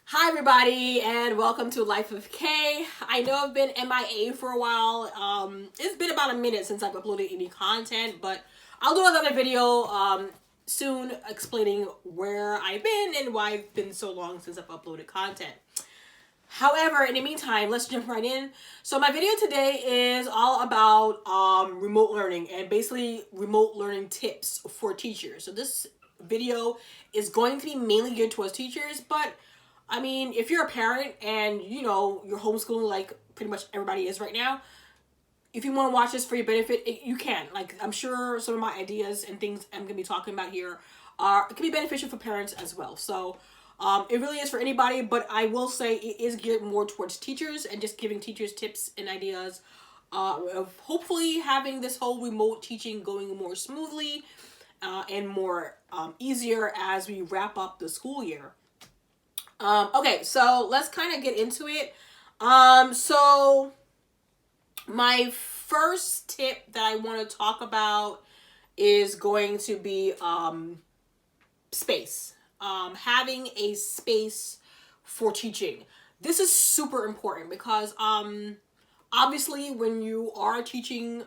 Hi everybody and welcome to Life of K. I know I've been MIA for a while. It's been about a minute since I've uploaded any content, but I'll do another video soon explaining where I've been and why it's been so long since I've uploaded content. However, in the meantime, let's jump right in. So my video today is all about remote learning and basically remote learning tips for teachers. So this video is going to be mainly geared towards teachers, but I mean, if you're a parent and you're homeschooling like pretty much everybody is right now, if you want to watch this for your benefit, you can. Like, I'm sure some of my ideas and things I'm going to be talking about here can be beneficial for parents as well. So it really is for anybody, but I will say it is geared more towards teachers and just giving teachers tips and ideas of hopefully having this whole remote teaching going more smoothly and more easier as we wrap up the school year. Okay, so let's kind of get into it. So my first tip that I want to talk about is going to be space. Having a space for teaching. This is super important because obviously when you are teaching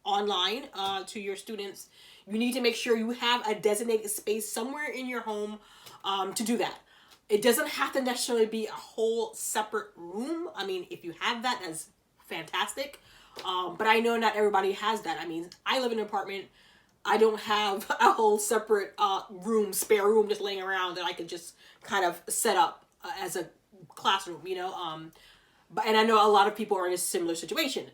online to your students, you need to make sure you have a designated space somewhere in your home to do that. It doesn't have to necessarily be a whole separate room. I mean, if you have that, that's fantastic. But I know not everybody has that. I mean, I live in an apartment. I don't have a whole separate spare room just laying around that I could just kind of set up as a classroom, and I know a lot of people are in a similar situation.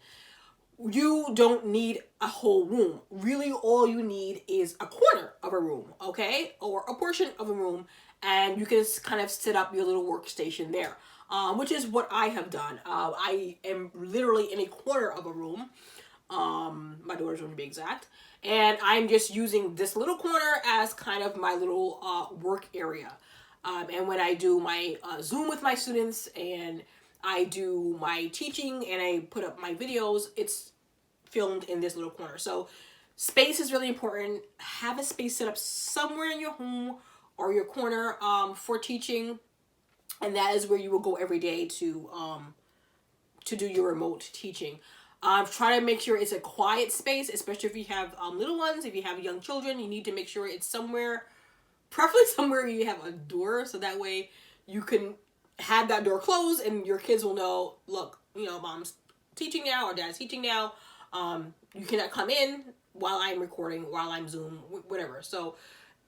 You don't need a whole room. Really, all you need is a corner of a room, okay? Or a portion of a room, and you can kind of set up your little workstation there, which is what I have done. I am literally in a corner of a room, my daughter's room to be exact, and I'm just using this little corner as kind of my little work area. And when I do my Zoom with my students and I do my teaching and I put up my videos, it's filmed in this little corner. So space is really important. Have a space set up somewhere in your home or your corner for teaching, and that is where you will go every day to do your remote teaching. Try to make sure it's a quiet space, especially if you have little ones. If you have young children, you need to make sure it's somewhere, preferably somewhere you have a door, so that way you can have that door closed and your kids will know, look, mom's teaching now or dad's teaching now. You cannot come in while I'm recording, while I'm Zoom, whatever. So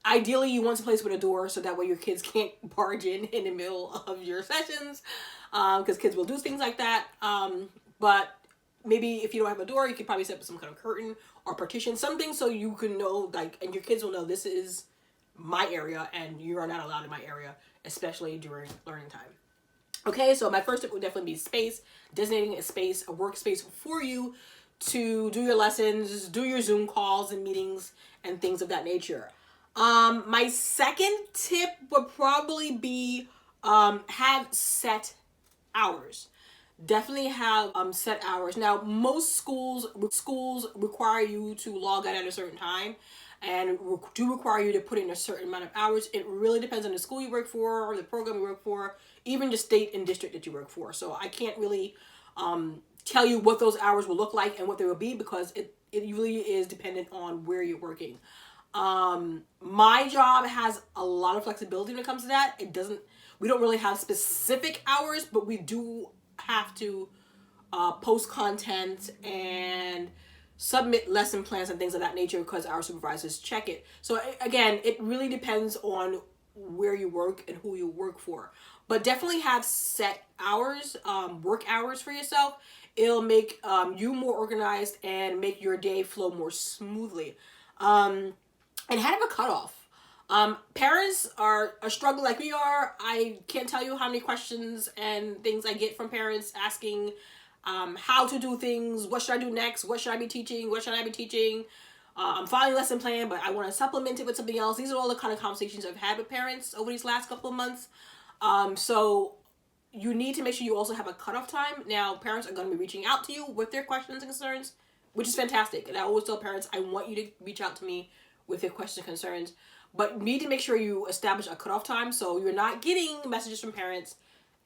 ideally you want a place with a door so that way your kids can't barge in the middle of your sessions, because kids will do things like that. But maybe if you don't have a door, you could probably set up some kind of curtain or partition, something so you can know, like, and your kids will know this is my area and you are not allowed in my area, especially during learning time. Okay, so my first tip would definitely be space, designating a space, a workspace for you to do your lessons, do your Zoom calls and meetings and things of that nature. My second tip would probably be have set hours. Definitely have set hours. Now, most schools require you to log out at a certain time and do require you to put in a certain amount of hours. It really depends on the school you work for or the program you work for, even the state and district that you work for. So I can't really tell you what those hours will look like and what they will be, because it really is dependent on where you're working. My job has a lot of flexibility when it comes to that. We don't really have specific hours, but we do have to post content and submit lesson plans and things of that nature because our supervisors check it. So again, it really depends on where you work and who you work for. But definitely have set hours, work hours for yourself. It'll make you more organized and make your day flow more smoothly. And have a cutoff. Parents are a struggle like we are. I can't tell you how many questions and things I get from parents asking how to do things. What should I do next? What should I be teaching? What should I be teaching? I'm following a lesson plan, but I want to supplement it with something else. These are all the kind of conversations I've had with parents over these last couple of months. So you need to make sure you also have a cutoff time. Now, parents are going to be reaching out to you with their questions and concerns, which is fantastic. And I always tell parents, I want you to reach out to me with your questions and concerns. But you need to make sure you establish a cutoff time so you're not getting messages from parents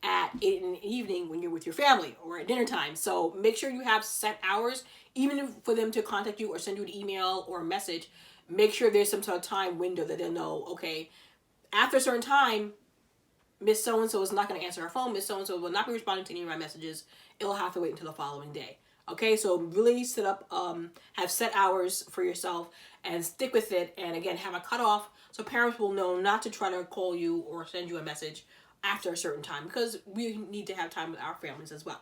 at 8 in the evening when you're with your family or at dinner time. So make sure you have set hours, even for them to contact you or send you an email or a message. Make sure there's some sort of time window that they'll know, okay, after a certain time, Miss So-and-so is not going to answer her phone. Miss So-and-so will not be responding to any of my messages. It'll have to wait until the following day. Okay, so really set up, have set hours for yourself and stick with it. And again, have a cutoff so parents will know not to try to call you or send you a message after a certain time, because we need to have time with our families as well.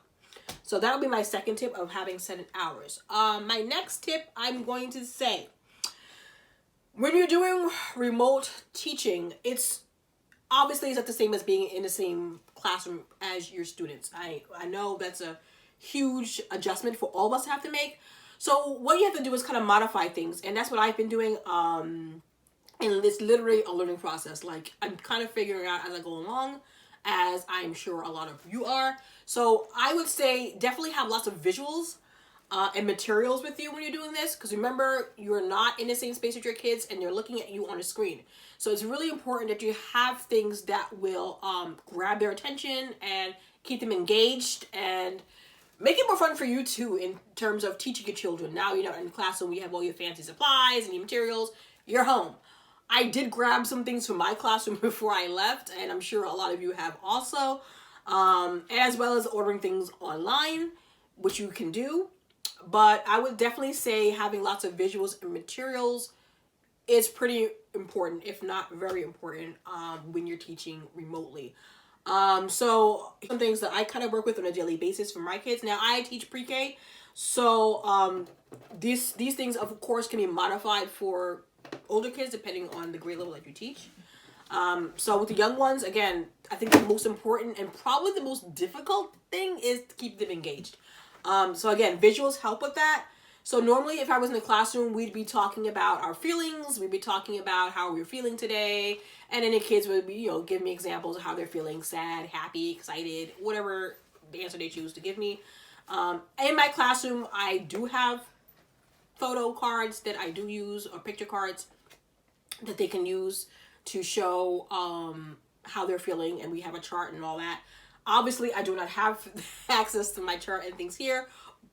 So that'll be my second tip of having set hours. My next tip, I'm going to say, when you're doing remote teaching, it's not the same as being in the same classroom as your students. I know that's a huge adjustment for all of us to have to make. So what you have to do is kind of modify things, and that's what I've been doing. And it's literally a learning process. Like, I'm kind of figuring out as I go along, as I'm sure a lot of you are. So I would say definitely have lots of visuals and materials with you when you're doing this, because remember, you're not in the same space with your kids and they're looking at you on a screen. So it's really important that you have things that will grab their attention and keep them engaged and make it more fun for you too, in terms of teaching your children. Now you're not in the classroom, you have all your fancy supplies and your materials, you're home. I did grab some things from my classroom before I left, and I'm sure a lot of you have also, as well as ordering things online, which you can do. But I would definitely say having lots of visuals and materials is pretty important, if not very important, when you're teaching remotely. So some things that I kind of work with on a daily basis for my kids. Now I teach pre-K, so these things of course can be modified for older kids depending on the grade level that you teach. So with the young ones, again, I think the most important and probably the most difficult thing is to keep them engaged. So again, visuals help with that. So normally if I was in the classroom, we'd be talking about our feelings. We'd be talking about how we were feeling today. And then the kids would be, give me examples of how they're feeling: sad, happy, excited, whatever the answer they choose to give me. In my classroom, I do have photo cards that I do use, or picture cards that they can use to show how they're feeling. And we have a chart and all that. Obviously, I do not have access to my chart and things here,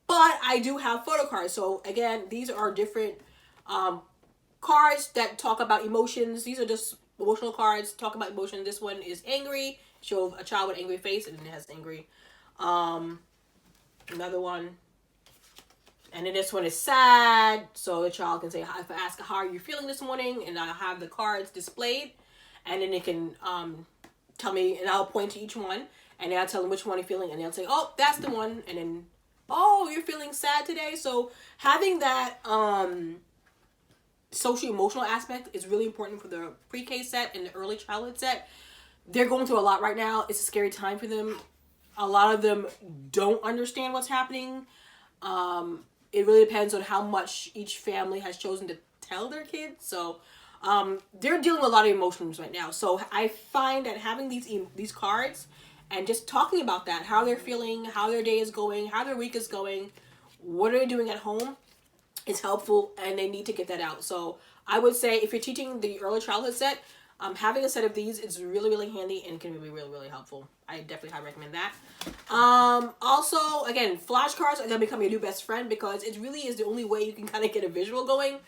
but I do have photo cards. So again, these are different cards that talk about emotions. These are just emotional cards, talk about emotion. This one is angry, show a child with angry face, and it has angry. Another one, and then this one is sad. So the child can say, if I ask, how are you feeling this morning? And I'll have the cards displayed, and then it can tell me, and I'll point to each one. And then I'll tell them which one you're feeling, and they'll say, oh, that's the one. And then, oh, you're feeling sad today. So having that social-emotional aspect is really important for the pre-K set and the early childhood set. They're going through a lot right now. It's a scary time for them. A lot of them don't understand what's happening. It really depends on how much each family has chosen to tell their kids. So they're dealing with a lot of emotions right now. So I find that having these cards and just talking about that, how they're feeling, how their day is going, how their week is going, what are they doing at home, is helpful, and they need to get that out. So I would say if you're teaching the early childhood set, having a set of these is really, really handy and can be really, really helpful. I definitely highly recommend that. Also, again, flashcards are going to become your new best friend, because it really is the only way you can kind of get a visual going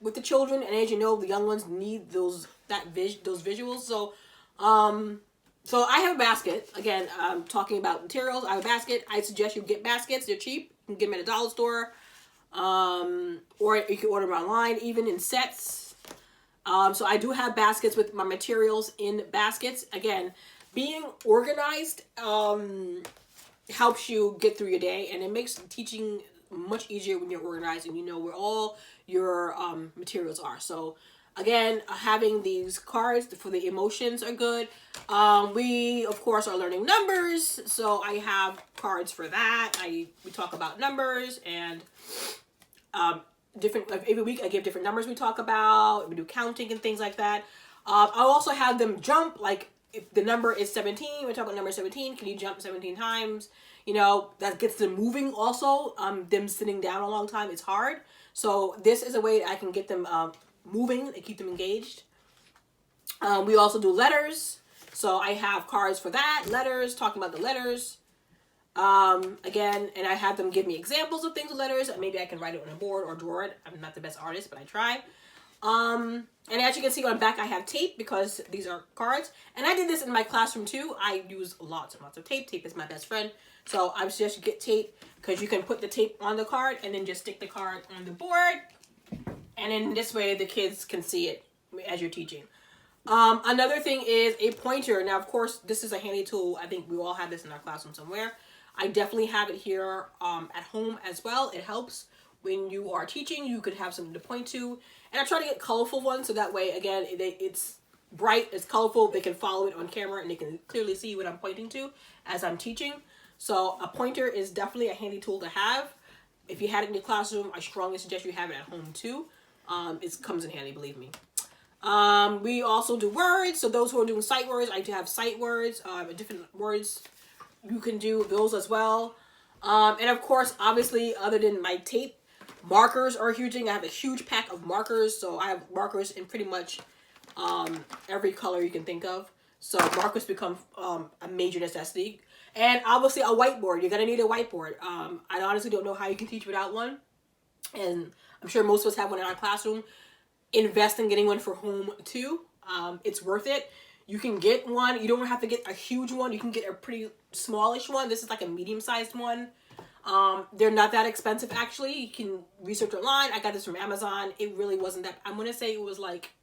with the children. And as you know, the young ones need those visuals. So I have a basket. Again, talking about materials, I have a basket. I suggest you get baskets. They're cheap. You can get them at a dollar store. Or you can order them online, even in sets. So I do have baskets with my materials in baskets. Again, being organized helps you get through your day, and it makes teaching much easier when you're organized and you know where all your materials are. So again, having these cards for the emotions are good. We of course are learning numbers, so I have cards for that. We talk about numbers, and every week I give different numbers we talk about. We do counting and things like that. I'll also have them jump, like if the number is 17, we talk about number 17, can you jump 17 times? That gets them moving also. Them sitting down a long time is hard. So this is a way that I can get them moving and keep them engaged. We also do letters. So I have cards for that, letters, talking about the letters. Again, and I have them give me examples of things with letters. Maybe I can write it on a board or draw it. I'm not the best artist, but I try. And as you can see on the back, I have tape because these are cards. And I did this in my classroom too. I use lots and lots of tape. Tape is my best friend. So I suggest you get tape because you can put the tape on the card and then just stick the card on the board. And in this way, the kids can see it as you're teaching. Another thing is a pointer. Now, of course, this is a handy tool. I think we all have this in our classroom somewhere. I definitely have it here at home as well. It helps when you are teaching. You could have something to point to. And I try to get colorful ones so that way, again, it's bright, it's colorful. They can follow it on camera and they can clearly see what I'm pointing to as I'm teaching. So a pointer is definitely a handy tool to have. If you had it in your classroom, I strongly suggest you have it at home too. It comes in handy, believe me. We also do words. So those who are doing sight words, I do have sight words, different words. You can do those as well. And of course, obviously, other than my tape, markers are a huge thing. I have a huge pack of markers. So I have markers in pretty much every color you can think of. So markers become a major necessity. And obviously a whiteboard. You're going to need a whiteboard. I honestly don't know how you can teach without one. And I'm sure most of us have one in our classroom. Invest in getting one for home too. It's worth it. You can get one. You don't have to get a huge one. You can get a pretty smallish one. This is like a medium-sized one. They're not that expensive, actually. You can research online. I got this from Amazon. It really wasn't that... I'm going to say it was like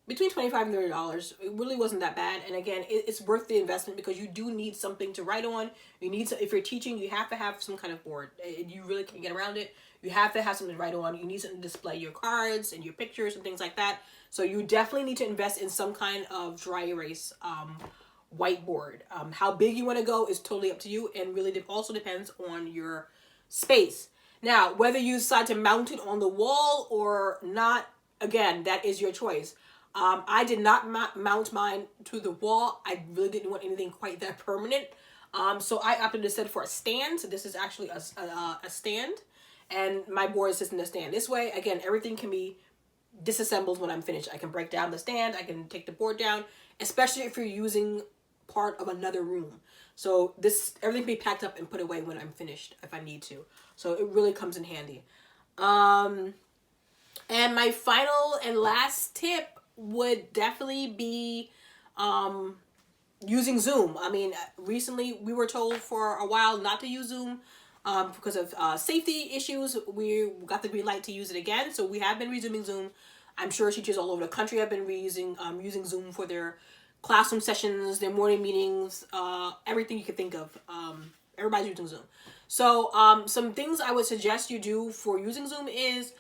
between $25 and $30. It really wasn't that bad. And again, it's worth the investment because you do need something to write on. You need to, if you're teaching, you have to have some kind of board. You really can't get around it. You have to have something to write on. You need something to display your cards and your pictures and things like that. So you definitely need to invest in some kind of dry erase whiteboard. How big you want to go is totally up to you and really also depends on your space. Now, whether you decide to mount it on the wall or not, again, that is your choice. I did not mount mine to the wall. I really didn't want anything quite that permanent. So I opted instead for a stand. So this is actually a stand. And my board is just in the stand. This way, again, everything can be disassembled when I'm finished. I can break down the stand. I can take the board down, especially if you're using part of another room. So everything can be packed up and put away when I'm finished if I need to. So it really comes in handy. And my final and last tip would definitely be using Zoom. I mean, recently we were told for a while not to use Zoom because of safety issues. We got the green light to use it again. So we have been resuming Zoom. I'm sure teachers all over the country have been using Zoom for their classroom sessions, their morning meetings, everything you could think of. Everybody's using Zoom. So some things I would suggest you do for using Zoom is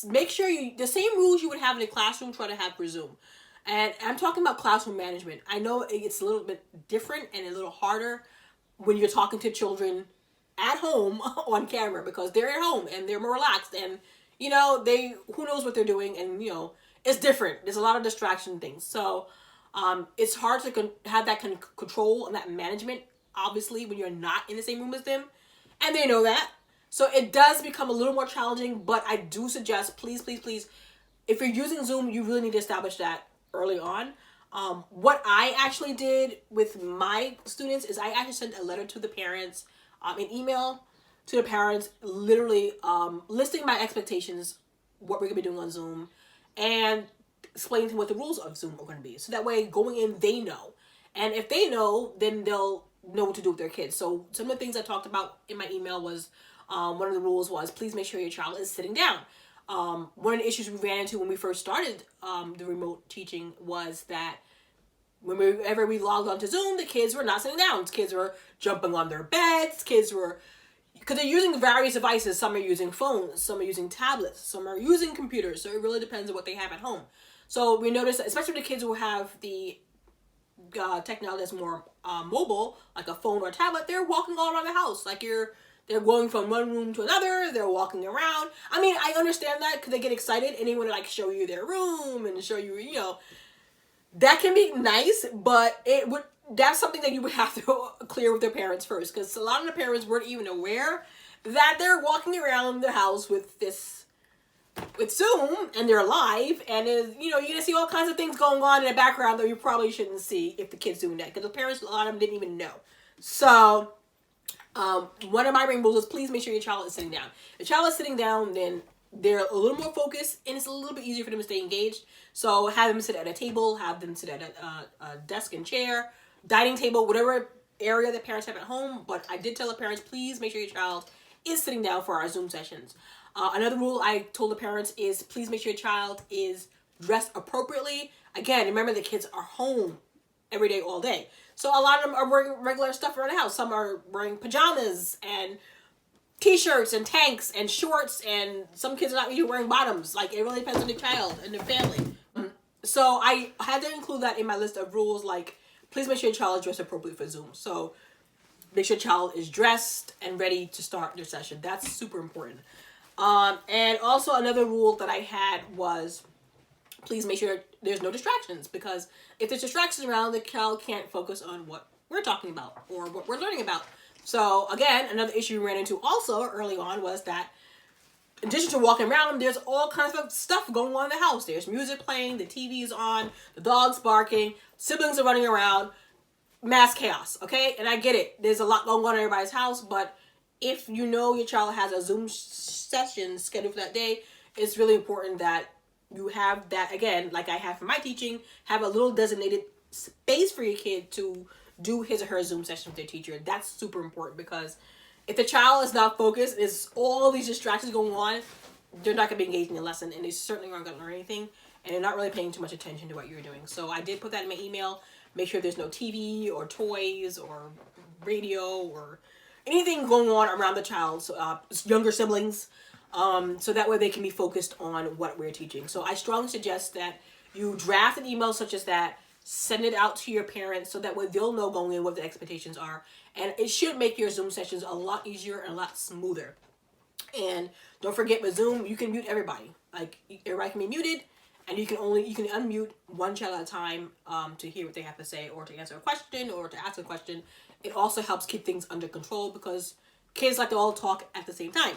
make sure the same rules you would have in a classroom, try to have for Zoom. And I'm talking about classroom management. I know it's a little bit different and a little harder when you're talking to children at home on camera because they're at home and they're more relaxed and, you know, who knows what they're doing and, you know, it's different. There's a lot of distraction things. So it's hard to have that kind of control and that management, obviously, when you're not in the same room as them. And they know that. So it does become a little more challenging, but I do suggest, please, please, please, if you're using Zoom, you really need to establish that early on. What I actually did with my students is I actually sent a letter to the parents, an email to the parents, literally listing my expectations, what we're going to be doing on Zoom, and explaining to them what the rules of Zoom are going to be. So that way, going in, they know. And if they know, then they'll know what to do with their kids. So some of the things I talked about in my email was, one of the rules was, please make sure your child is sitting down. One of the issues we ran into when we first started the remote teaching was that whenever we logged onto Zoom, the kids were not sitting down. Kids were jumping on their beds. Kids were, because they're using various devices. Some are using phones. Some are using tablets. Some are using computers. So it really depends on what they have at home. So we noticed, that especially the kids who have the technology that's more mobile, like a phone or a tablet, they're walking all around the house. Like they're going from one room to another. They're walking around. I mean, I understand that because they get excited and they want to like show you their room and show you, you know, that can be nice, but that's something that you would have to clear with their parents first, because a lot of the parents weren't even aware that they're walking around the house with this with Zoom and they're live, and you're gonna see all kinds of things going on in the background that you probably shouldn't see if the kid's doing that, because the parents, a lot of them didn't even know. So one of my main rules is please make sure your child is sitting down. If the child is sitting down, then they're a little more focused and it's a little bit easier for them to stay engaged. So have them sit at a table, have them sit at a desk and chair, dining table, whatever area that parents have at home. But I did tell the parents, please make sure your child is sitting down for our Zoom sessions. Another rule I told the parents is please make sure your child is dressed appropriately. Again, remember the kids are home every day, all day. So a lot of them are wearing regular stuff around the house. Some are wearing pajamas and t-shirts and tanks and shorts, and some kids are not even wearing bottoms. Like, it really depends on the child and their family. So I had to include that in my list of rules, like, please make sure your child is dressed appropriately for Zoom. So make sure your child is dressed and ready to start their session. That's super important. And also another rule that I had was please make sure there's no distractions, because if there's distractions around, the child can't focus on what we're talking about or what we're learning about. So again, another issue we ran into also early on was that in addition to walking around, there's all kinds of stuff going on in the house. There's music playing, the TV is on, the dog's barking, siblings are running around, mass chaos, okay? And I get it. There's a lot going on in everybody's house, but if you know your child has a Zoom session scheduled for that day, it's really important that you have that, again, like I have for my teaching, have a little designated space for your kid to do his or her Zoom session with their teacher. That's super important, because if the child is not focused, there's all these distractions going on, they're not going to be engaged in the lesson, and they certainly aren't going to learn anything, and they're not really paying too much attention to what you're doing. So I did put that in my email. Make sure there's no TV or toys or radio or anything going on around the child's younger siblings, so that way they can be focused on what we're teaching. So I strongly suggest that you draft an email such as that, send it out to your parents so that way they'll know going in what the expectations are. And it should make your Zoom sessions a lot easier and a lot smoother. And don't forget, with Zoom, you can mute everybody. Like, everybody can be muted, and you can unmute one child at a time to hear what they have to say, or to answer a question, or to ask a question. It also helps keep things under control, because kids like to all talk at the same time.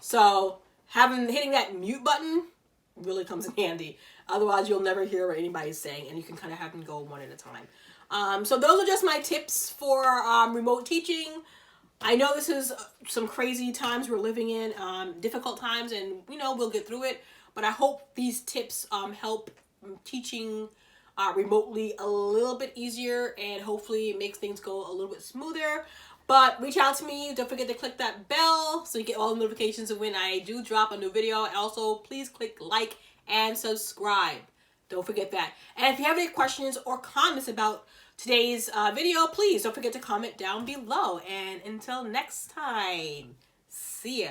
So hitting that mute button really comes in handy. Otherwise, you'll never hear what anybody's saying, and you can kind of have them go one at a time. So those are just my tips for remote teaching. I know this is some crazy times we're living in, difficult times, and we'll get through it. But I hope these tips help teaching remotely a little bit easier, and hopefully it makes things go a little bit smoother. But reach out to me. Don't forget to click that bell so you get all the notifications of when I do drop a new video. And also, please click like and subscribe. Don't forget that. And if you have any questions or comments about today's video, please don't forget to comment down below. And until next time, see ya.